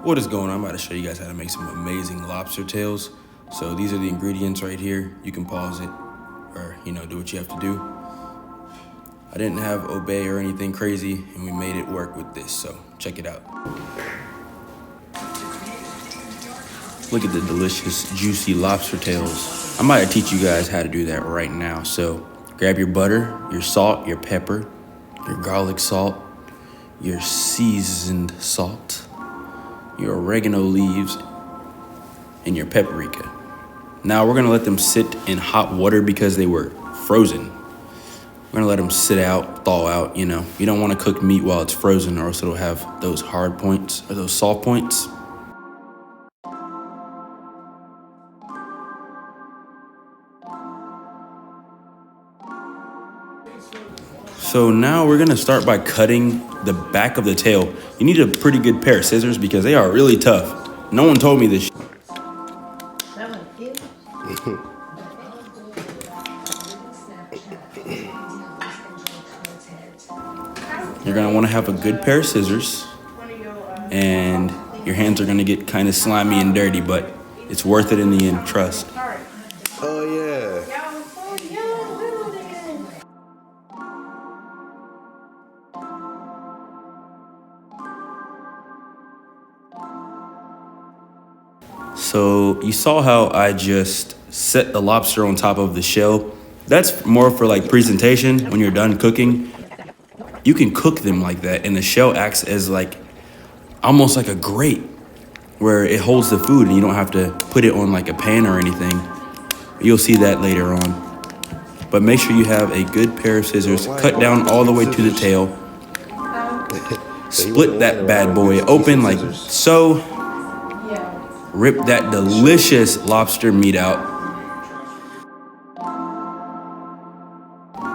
What is going on? I'm about to show you guys how to make some amazing lobster tails. So these are the ingredients right here. You can pause it or, do what you have to do. I didn't have obey or anything crazy, and we made it work with this, so check it out. Look at the delicious, juicy lobster tails. I'm about to teach you guys how to do that right now. So grab your butter, your salt, your pepper, your garlic salt, your seasoned salt, your oregano leaves, and your paprika. Now we're gonna let them sit in hot water because they were frozen. We're gonna let them sit out, thaw out, You don't wanna cook meat while it's frozen or else it'll have those hard points or those salt points. So now we're gonna start by cutting the back of the tail. You need a pretty good pair of scissors because they are really tough. No one told me this. You're gonna wanna have a good pair of scissors, and your hands are gonna get kind of slimy and dirty, but it's worth it in the end, trust. Oh yeah. So you saw how I just set the lobster on top of the shell. That's more for like presentation. When you're done cooking, you can cook them like that, and the shell acts as like almost like a grate where it holds the food and you don't have to put it on like a pan or anything. You'll see that later on. But make sure you have a good pair of scissors. Cut down all the way to the tail. Split that bad boy open like so. Rip that delicious lobster meat out.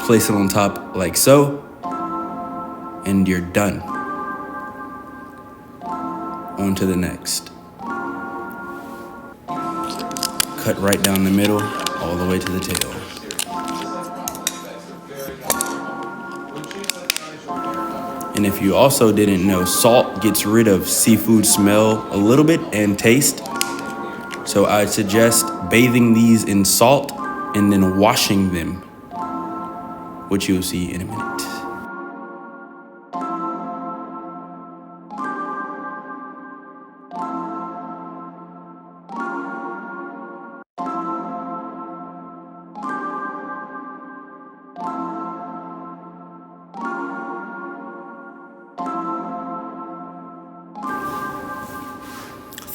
Place it on top like so. And you're done. On to the next. Cut right down the middle, all the way to the tail. And if you also didn't know, salt gets rid of seafood smell a little bit and taste. So I'd suggest bathing these in salt and then washing them, which you'll see in a minute.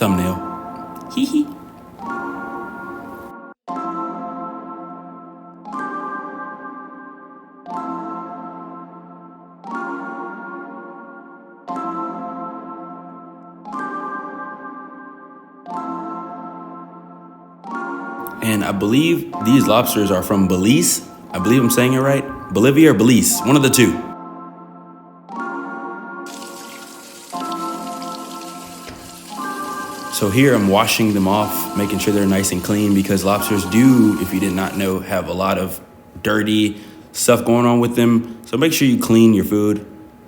Thumbnail. Hee hee. And I believe these lobsters are from Belize. I believe I'm saying it right. Bolivia or Belize, one of the two. So here I'm washing them off, making sure they're nice and clean because lobsters do, if you did not know, have a lot of dirty stuff going on with them. So make sure you clean your food,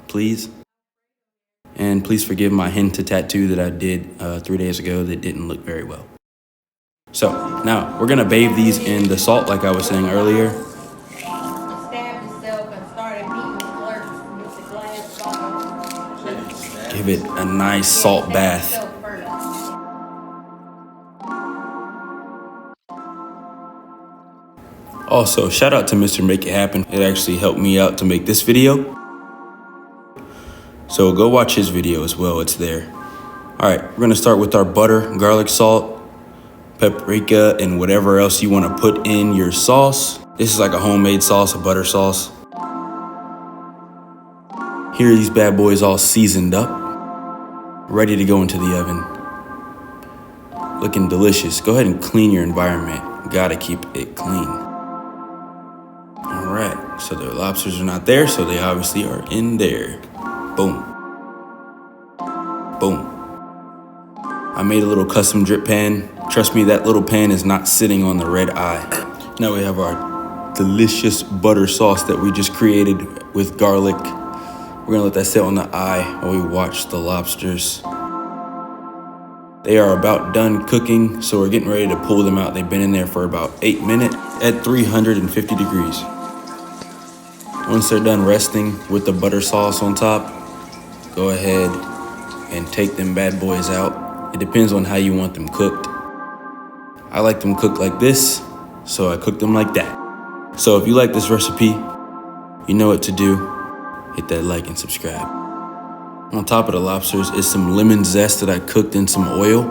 please. And please forgive my henna tattoo that I did 3 days ago that didn't look very well. So now we're gonna bathe these in the salt like I was saying earlier. Give it a nice salt bath. Also, shout out to Mr. Make It Happen. It actually helped me out to make this video. So go watch his video as well, it's there. All right, we're gonna start with our butter, garlic salt, paprika, and whatever else you wanna put in your sauce. This is like a homemade sauce, a butter sauce. Here are these bad boys all seasoned up, ready to go into the oven. Looking delicious. Go ahead and clean your environment. Gotta keep it clean. All right, so the lobsters are not there, so they obviously are in there. Boom. Boom. I made a little custom drip pan. Trust me, that little pan is not sitting on the red eye. Now we have our delicious butter sauce that we just created with garlic. We're gonna let that sit on the eye while we watch the lobsters. They are about done cooking, so we're getting ready to pull them out. They've been in there for about 8 minutes at 350 degrees. Once they're done resting with the butter sauce on top, go ahead and take them bad boys out. It depends on how you want them cooked. I like them cooked like this, so I cook them like that. So if you like this recipe, you know what to do. Hit that like and subscribe. On top of the lobsters is some lemon zest that I cooked in some oil.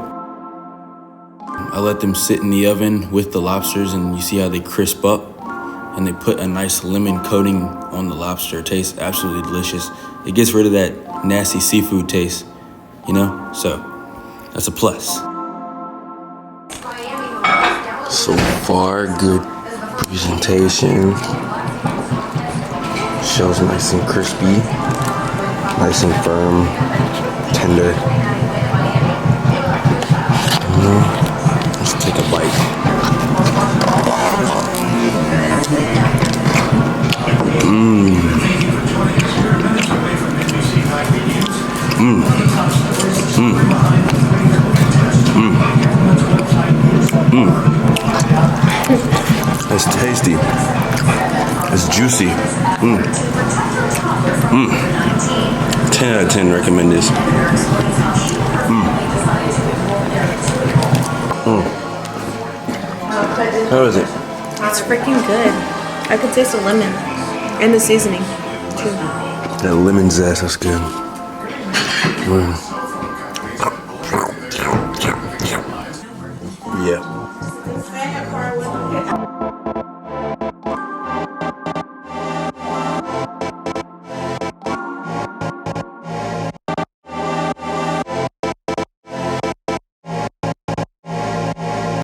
I let them sit in the oven with the lobsters, and you see how they crisp up, and they put a nice lemon coating on the lobster. It tastes absolutely delicious. It gets rid of that nasty seafood taste, you know? So that's a plus. So far, good presentation. Shell's nice and crispy, nice and firm, tender. Let's take a bite. It's tasty. It's juicy. 10 out of 10 recommend this. How is it? It's freaking good. I could taste the lemon and the seasoning too. That lemon zest, that's good. Yeah.